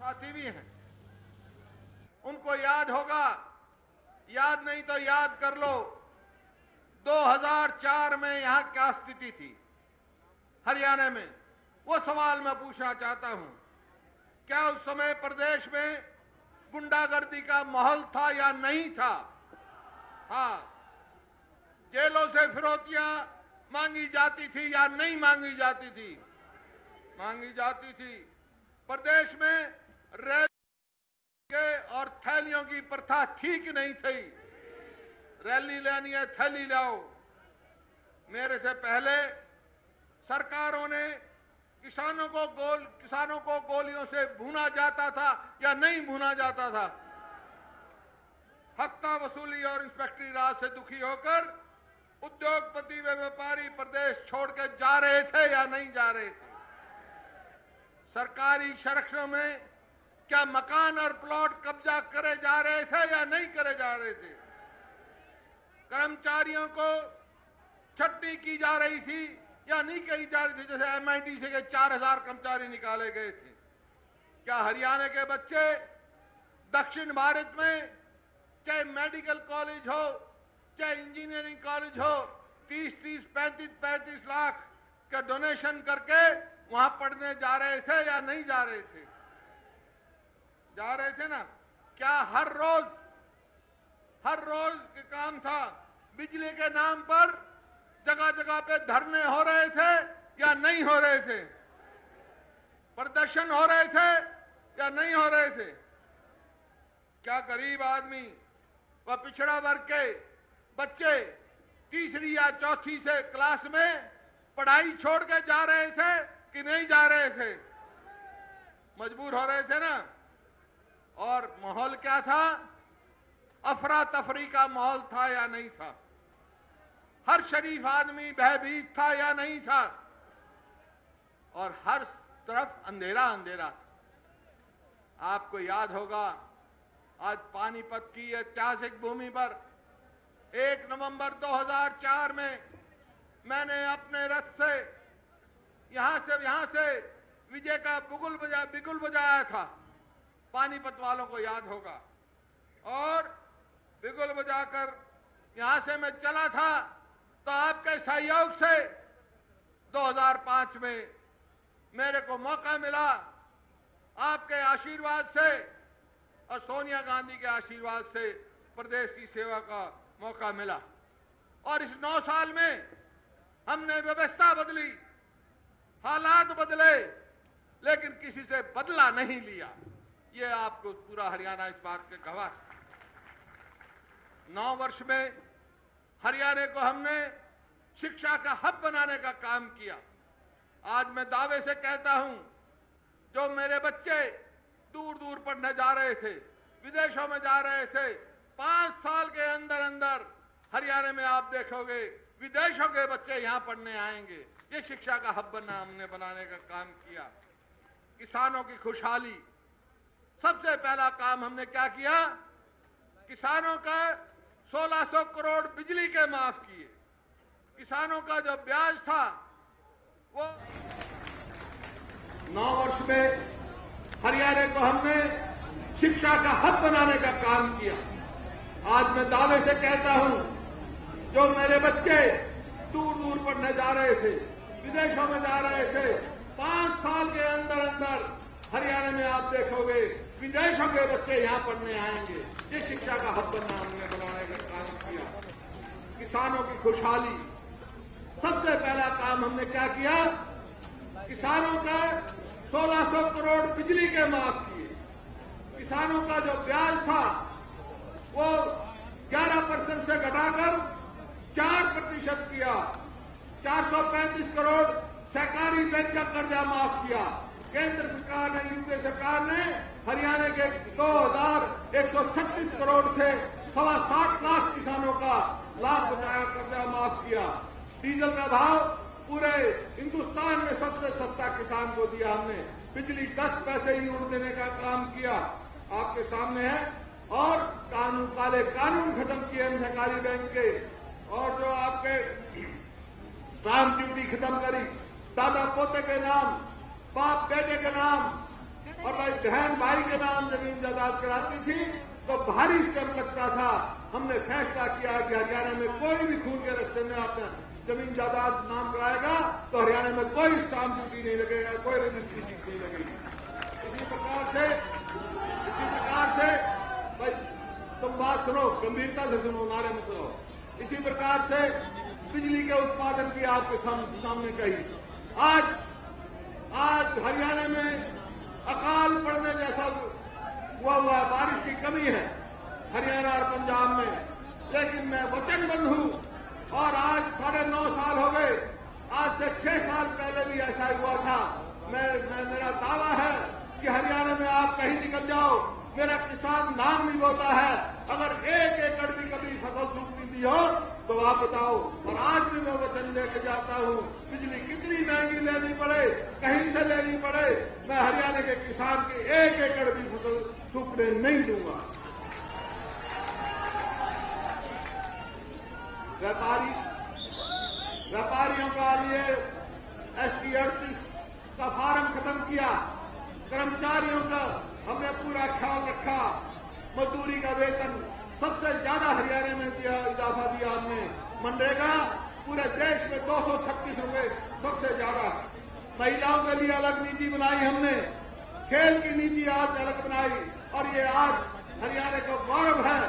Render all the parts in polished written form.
साथी भी हैं, उनको याद होगा, याद नहीं तो याद कर लो 2004 में यहां क्या स्थिति थी हरियाणा में। वो सवाल मैं पूछना चाहता हूं, क्या उस समय प्रदेश में गुंडागर्दी का माहौल था या नहीं था? हाँ, जेलों से फिरौतियां मांगी जाती थी या नहीं मांगी जाती थी? मांगी जाती थी। प्रदेश में रैली के और थैलियों की प्रथा थी कि नहीं थी? रैली लेनी है, थैली लाओ। मेरे से पहले सरकारों ने किसानों को गोलियों से भूना जाता था या नहीं भूना जाता था? हफ्ता वसूली और इंस्पेक्टरी राज से दुखी होकर उद्योगपति व व्यापारी प्रदेश छोड़ के जा रहे थे या नहीं जा रहे थे? सरकारी संरक्षणों में क्या मकान और प्लॉट कब्जा करे जा रहे थे या नहीं करे जा रहे थे? कर्मचारियों को छटनी की जा रही थी या नहीं की जा रही थी? जैसे MIDC के 4000 कर्मचारी निकाले गए थे। क्या हरियाणा के बच्चे दक्षिण भारत में चाहे मेडिकल कॉलेज हो चाहे इंजीनियरिंग कॉलेज हो 30-30, 35-35 लाख का डोनेशन करके वहां पढ़ने जा रहे थे या नहीं जा रहे थे? जा रहे थे ना। क्या हर रोज के काम था? बिजली के नाम पर जगह जगह पे धरने हो रहे थे या नहीं हो रहे थे? प्रदर्शन हो रहे थे या नहीं हो रहे थे? क्या गरीब आदमी व पिछड़ा वर्ग के बच्चे तीसरी या चौथी से क्लास में पढ़ाई छोड़ के जा रहे थे कि नहीं जा रहे थे? मजबूर हो रहे थे ना। और माहौल क्या था? अफरा तफरी का माहौल था या नहीं था? हर शरीफ आदमी भयभीत था या नहीं था? और हर तरफ अंधेरा अंधेरा था। आपको याद होगा, आज पानीपत की ऐतिहासिक भूमि पर 1 नवंबर 2004 में मैंने अपने रथ से यहां से विजय का बिगुल बजाया था। पानीपत वालों को याद होगा। और बिगुल बजाकर यहां से मैं चला था तो आपके सहयोग से 2005 में मेरे को मौका मिला, आपके आशीर्वाद से और सोनिया गांधी के आशीर्वाद से प्रदेश की सेवा का मौका मिला। और इस 9 साल में हमने व्यवस्था बदली, हालात बदले, लेकिन किसी से बदला नहीं लिया। ये आपको पूरा हरियाणा इस बात के गवाह है। 9 वर्ष में हरियाणा को हमने शिक्षा का हब बनाने का काम किया। आज मैं दावे से कहता हूं, जो मेरे बच्चे दूर दूर पढ़ने जा रहे थे, विदेशों में जा रहे थे, 5 साल के अंदर अंदर हरियाणा में आप देखोगे विदेशों के बच्चे यहां पढ़ने आएंगे। ये शिक्षा का हब हमने बनाने का काम किया। किसानों की खुशहाली, सबसे पहला काम हमने क्या किया? किसानों का 1600 करोड़ बिजली के माफ किए। किसानों का जो ब्याज था वो 9 वर्ष में हरियाणा को हमने शिक्षा का हब बनाने का काम किया। आज मैं दावे से कहता हूं, जो मेरे बच्चे दूर दूर पढ़ने जा रहे थे, विदेशों में जा रहे थे, 5 साल के अंदर अंदर हरियाणा में आप देखोगे विदेशों के बच्चे यहां पढ़ने आएंगे। ये शिक्षा का हब हमने बनाने का काम किया। किसानों की खुशहाली, सबसे पहला काम हमने क्या किया? किसानों का 1600 करोड़ बिजली के माफ किए। किसानों का जो ब्याज था वो 11% से घटाकर 4% किया। 435 करोड़ सहकारी बैंक का कर्जा माफ किया। केंद्र सरकार ने, यूपीए सरकार ने हरियाणा के 2136 करोड़ थे 7.25 लाख किसानों का लाभ बचाया, कर्जा माफ किया। डीजल का भाव पूरे हिंदुस्तान में सबसे सस्ता किसान को दिया हमने। बिजली 10 पैसे यूनिट देने का काम किया, आपके सामने है। और काले कानून खत्म किए हम सहकारी बैंक के। और जो आपके स्टाम्प ड्यूटी खत्म करी, दादा पोते के नाम, बाप बेटे के नाम, और भाई बहन भाई के नाम जमीन जायदाद कराती थी तो भारी स्टैंप लगता था। हमने फैसला किया कि हरियाणा में कोई भी खून के रास्ते में आपने जमीन जायदाद नाम कराएगा तो हरियाणा में कोई स्टाम्प ड्यूटी नहीं लगेगा, कोई रजिस्ट्री फीस नहीं लगेगी। इसी प्रकार से भाई तुम बात सुनो, गंभीरता से सुनो, नारे मत करो। इसी प्रकार से बिजली के उत्पादन की आपके सामने कही। आज हरियाणा में अकाल पड़ने जैसा हुआ है, बारिश की कमी है हरियाणा और पंजाब में, लेकिन मैं वचनबद्ध हूं और आज 9.5 साल हो गए, आज से 6 साल पहले भी ऐसा हुआ था। मेरा दावा है कि हरियाणा में आप कहीं निकल जाओ, मेरा किसान नाम नहीं बोता है। अगर 1 एकड़ भी कभी फसल सूखती दी हो तो आप बताओ। और आज भी मैं वचन लेके जाता हूं, बिजली कितनी महंगी लेनी पड़े, कहीं से लेनी पड़े, मैं हरियाणा के किसान की 1 एकड़ भी फसल सूखने नहीं दूंगा। व्यापारियों का लिए ST 38 का फार्म खत्म किया, कर्मचारियों का हमने पूरा ख्याल रखा, मजदूरी का वेतन सबसे ज्यादा हरियाणा में इजाफा दिया हमने। मनरेगा पूरे देश में 236 रुपए सबसे ज्यादा। महिलाओं के लिए अलग नीति बनाई हमने, खेल की नीति आज अलग बनाई और ये आज हरियाणा का गौरव है।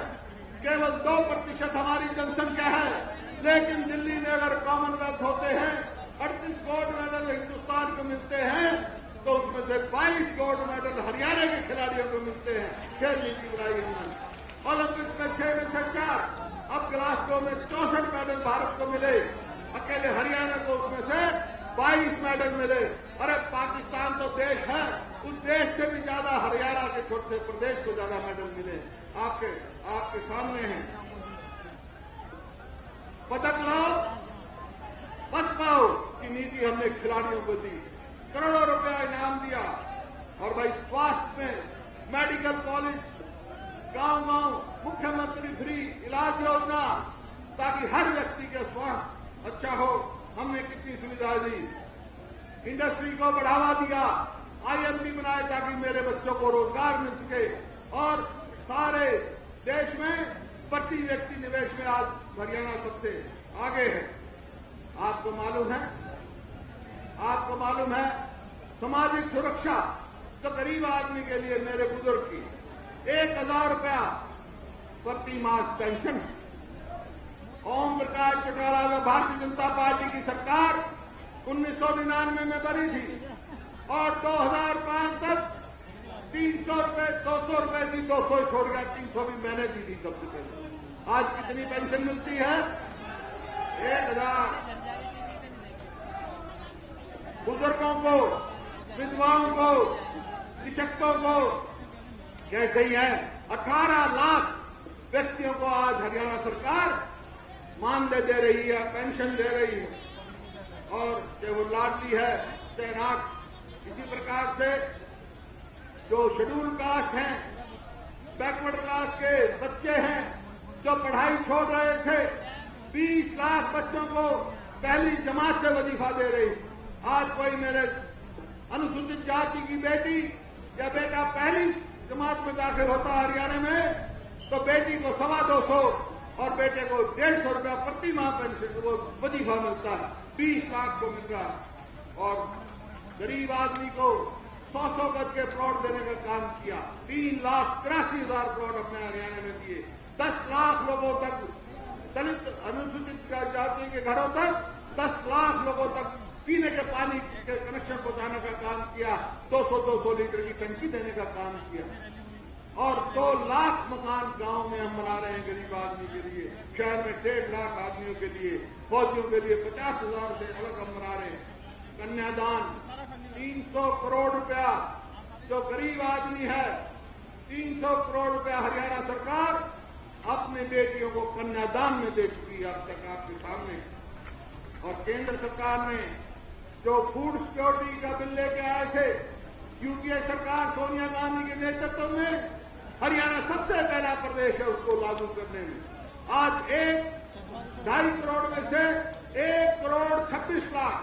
केवल 2% हमारी जनसंख्या है, लेकिन दिल्ली में अगर कॉमनवेल्थ होते हैं 38 गोल्ड मेडल हिंदुस्तान को मिलते हैं तो उसमें से 22 गोल्ड मेडल हरियाणा के खिलाड़ियों को मिलते हैं। खेल नीति बनाई हमने। ओलंपिक में 6 में से 4, अब ग्लासगो में 64 मेडल भारत को मिले, अकेले हरियाणा को उसमें से 22 मेडल मिले। अरे पाकिस्तान तो देश है, उस देश से भी ज्यादा हरियाणा के छोटे प्रदेश को ज्यादा मेडल मिले। आपके सामने हैं। पदक लाओ बच पाओ की नीति हमने खिलाड़ियों को दी, करोड़ों रुपया इनाम दिया। और भाई स्वास्थ्य में मेडिकल कॉलेज, गांव-गांव मुख्यमंत्री फ्री इलाज योजना, ताकि हर व्यक्ति के स्वास्थ्य अच्छा हो, हमने कितनी सुविधा दी। इंडस्ट्री को बढ़ावा दिया, IMD बनाए ताकि मेरे बच्चों को रोजगार मिल सके। और सारे देश में प्रति व्यक्ति निवेश में आज हरियाणा सबसे आगे है। आपको मालूम है सामाजिक सुरक्षा तो गरीब आदमी के लिए, मेरे बुजुर्ग की 1000 रुपया प्रति मास पेंशन है। ओम प्रकाश चौटाला में भारतीय जनता पार्टी की सरकार 1999 में बनी थी और 2005 तक 300 रुपए 200 रुपए की 200 छोड़ गया, 300 भी मैंने दी थी सबसे पहले। आज कितनी पेंशन मिलती है? 1000। बुजुर्गों को, विधवाओं को, निशक्तों को कैसे ही है। 18 लाख व्यक्तियों को आज हरियाणा सरकार मानदेय दे रही है, पेंशन दे रही है और चाहे वो लाडली है, तैनात। इसी प्रकार से जो शेड्यूल कास्ट हैं, बैकवर्ड क्लास के बच्चे हैं जो पढ़ाई छोड़ रहे थे, 20 लाख बच्चों को पहली जमात से वजीफा दे रही। आज कोई मेरे अनुसूचित जाति की बेटी या बेटा पहली जमात में दाखिल होता हरियाणा में तो बेटी को 225 और बेटे को 150 रुपया प्रति माह पेंशन वो वजीफा मिलता है। 20 लाख को मिल रहा है। और गरीब आदमी को 100 गज के प्लॉट देने का काम किया। 3,83,000 प्लॉट अपने हरियाणा में दिए। 10 लाख लोगों तक, दलित अनुसूचित जाति के घरों तक 10 लाख लोगों तक पीने के पानी के कनेक्शन पहुंचाने का काम किया। 200 लीटर की टंकी देने का काम किया। और 2 लाख मकान गांव में हम बना रहे हैं गरीब आदमी के लिए। शहर में 1.5 लाख आदमियों के लिए, फौजियों के लिए 50,000 से अलग हम बना रहे हैं। कन्यादान 300 करोड़ रुपया जो गरीब आदमी है, 300 करोड़ रुपया हरियाणा सरकार अपने बेटियों को कन्यादान में दे चुकी है अब तक आपके सामने। और केंद्र सरकार ने जो फूड सिक्योरिटी का बिल लेके आए थे, यूपीए सरकार सोनिया गांधी के नेतृत्व में हरियाणा सबसे पहला प्रदेश है उसको लागू करने में। आज 2.5 करोड़ में से 1 करोड़ 26 लाख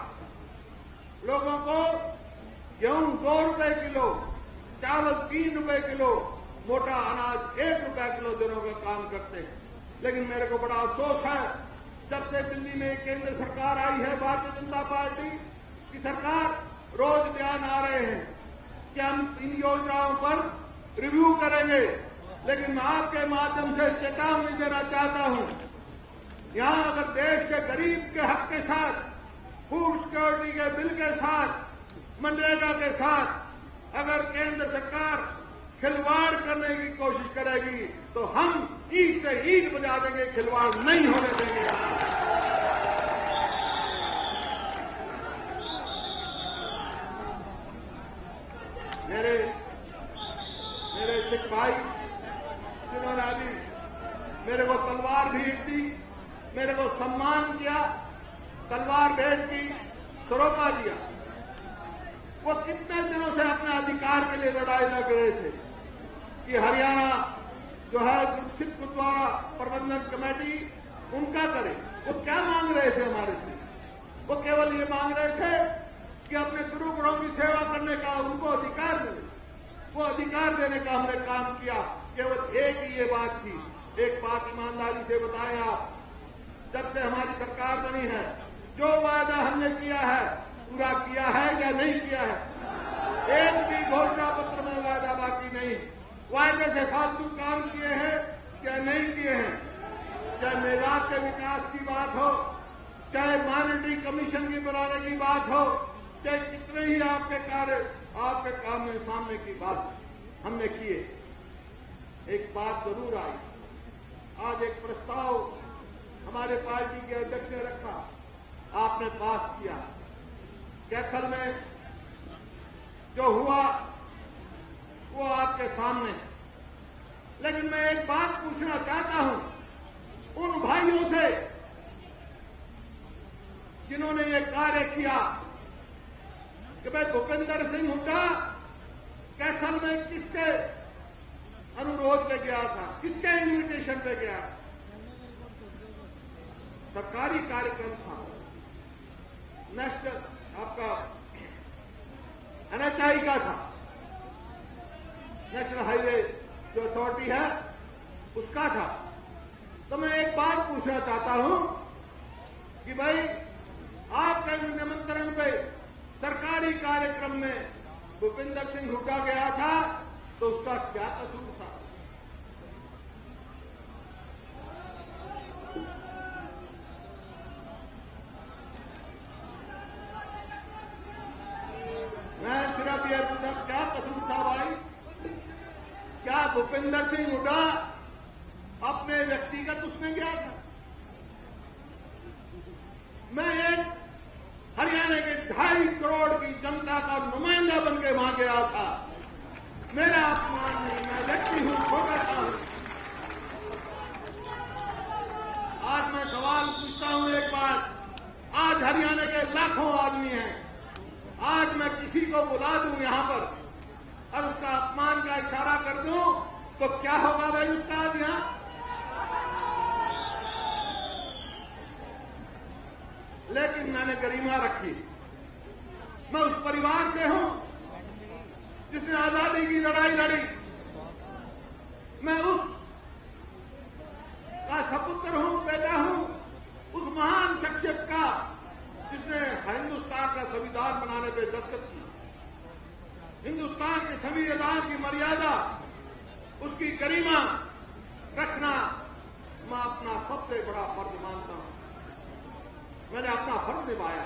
लोगों को गेहूं 2 रुपए किलो, चावल 3 रुपए किलो, मोटा अनाज 1 रुपए किलो देने का काम करते हैं। लेकिन मेरे को बड़ा अफसोस है, जब से दिल्ली में केंद्र सरकार आई है भारतीय जनता पार्टी की सरकार, रोज बयान आ रहे हैं कि हम इन योजनाओं पर रिव्यू करेंगे। लेकिन मैं आपके माध्यम से चेतावनी देना चाहता हूं, यहां अगर देश के गरीब के हक के साथ, फूड सिक्योरिटी के बिल के साथ, मनरेगा के साथ अगर केंद्र सरकार खिलवाड़ करने की कोशिश करेगी तो हम ईंट से ईंट बजा देंगे, खिलवाड़ नहीं होने देंगे। मेरे सिख भाई जिन्होंने अभी मेरे को तलवार भेंट दी, मेरे को सम्मान किया, तलवार भेंट की, सरोपा दिया, वो कितने दिनों से अपने अधिकार के लिए लड़ाई लड़ रहे थे कि हरियाणा जो है सिख गुरुद्वारा प्रबंधन कमेटी उनका करे। वो क्या मांग रहे थे हमारे से? वो केवल ये मांग रहे थे कि अपने गुरुकुलों की सेवा करने का उनको अधिकार मिले। वो अधिकार देने का हमने काम किया। केवल एक ही ये बात थी। एक बात ईमानदारी से बताएं आप, जब से हमारी सरकार बनी है, जो वादा हमने किया है पूरा किया है या नहीं किया है? एक भी घोषणा पत्र में वादा बाकी नहीं। वायदे से फालतू काम किए हैं क्या नहीं किए हैं? चाहे मेवात के विकास की बात हो, चाहे मॉनिटरी कमीशन की बनाने की बात हो, चाहे कितने ही आपके कार्य आपके काम में सामने की बात हमने किए। एक बात जरूर आई, आज एक प्रस्ताव हमारे पार्टी के अध्यक्ष ने रखा, आपने पास किया। कैथल में जो हुआ वो आपके सामने। लेकिन मैं एक बात पूछना चाहता हूं उन भाइयों से जिन्होंने ये कार्य किया कि भाई भूपेंद्र सिंह हुड्डा कैथल में किसके अनुरोध पे गया था, किसके इन्विटेशन पे गया? सरकारी कार्यक्रम था, नेशनल आपका एनएचआई का था, नेशनल हाईवे जो अथॉरिटी है उसका था। तो मैं एक बात पूछना चाहता हूं कि भाई आपके निमंत्रण पे सरकारी कार्यक्रम में भूपेंद्र सिंह हुड्डा गया था तो उसका क्या कसूर था? मैं सिर्फ यह पूछा, क्या कसूर था भाई? क्या भूपेंद्र सिंह हुड्डा अपने व्यक्तिगत उसमें गया था? मैं एक हरियाणा के 2.5 करोड़ की जनता का नुमाइंदा बन के वहां गया था। मेरा अपमान नहीं, मैं व्यक्ति हूं, छोटा सा हूं। आज मैं सवाल पूछता हूं एक बात, आज हरियाणा के लाखों आदमी हैं, आज मैं किसी को बुला दूं यहां पर और उसका अपमान का इशारा कर दूं तो क्या होगा भाई उसका? आज यहां लेकिन मैंने गरिमा रखी। मैं उस परिवार से हूं जिसने आजादी की लड़ाई लड़ी। मैं उस का सपुत्र हूं, बेटा हूं, उस महान शख्सियत का जिसने हिंदुस्तान का संविधान बनाने पे दस्तखत की। हिंदुस्तान के संविधान की मर्यादा, उसकी गरिमा रखना मैं अपना सबसे बड़ा फर्ज मानता हूं। मैंने अपना फर्ज निभाया।